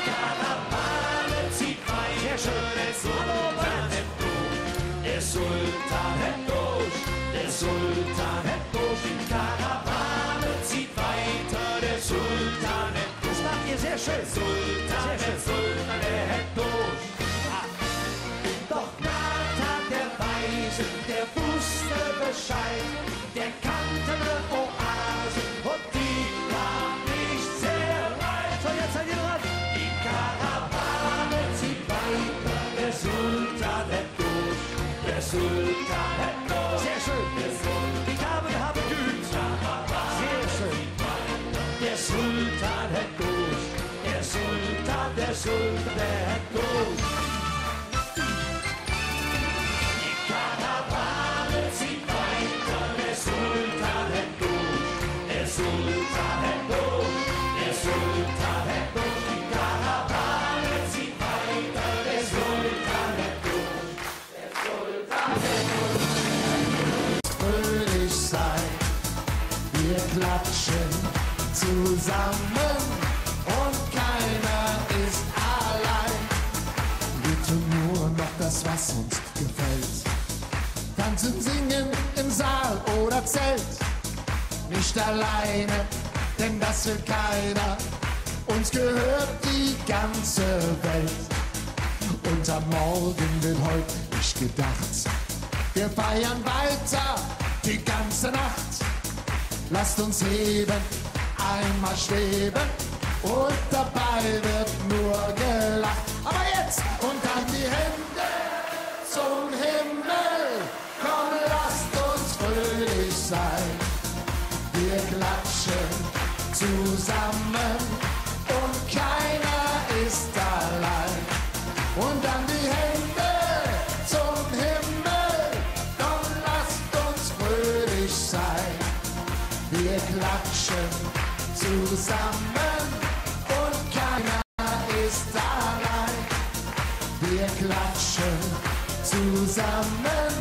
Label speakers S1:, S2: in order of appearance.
S1: Karawane zieht weiter, der Sultan durch. Der Sultan durch, der Sultan durch. Die Karawane zieht weiter, der Sultan durch.
S2: Das macht ihr sehr schön.
S1: Der Sultan, der durch.
S2: Doch Nathan, der Weise, der wusste Bescheid, der kannte ne Oase und die war nicht sehr weit. So, jetzt seid ihr dran.
S1: Die Karawane zieht weiter, der Sultan durch. Der Sultan durch.
S2: Sehr schön. Die Damen haben geübt. Sehr schön.
S1: Der Sultan durch. Der Sultan, der durch. Die Karawane zieht weiter, der Sultan durch. Der Sultan durch. Der Sultan durch. Die Karawane zieht weiter, der Sultan durch. Der Sultan durch.
S3: Fröhlich sein, wir klatschen zusammen und keiner ist allein. Wir tun nur noch das, was uns gefällt. Tanzen, singen im Saal oder Zelt. Nicht alleine, denn das will keiner. Uns gehört die ganze Welt. Und am Morgen wird heute nicht gedacht. Wir feiern weiter die ganze Nacht. Lasst uns heben, einmal schweben und dabei wird nur gelacht. Aber jetzt und dann die Hände zum Himmel. Komm, lasst uns fröhlich sein. Wir klatschen zusammen und keiner ist allein. Und dann die Hände zum Himmel. Komm, lasst uns fröhlich sein. Wir klatschen zusammen und keiner ist allein. Wir klatschen zusammen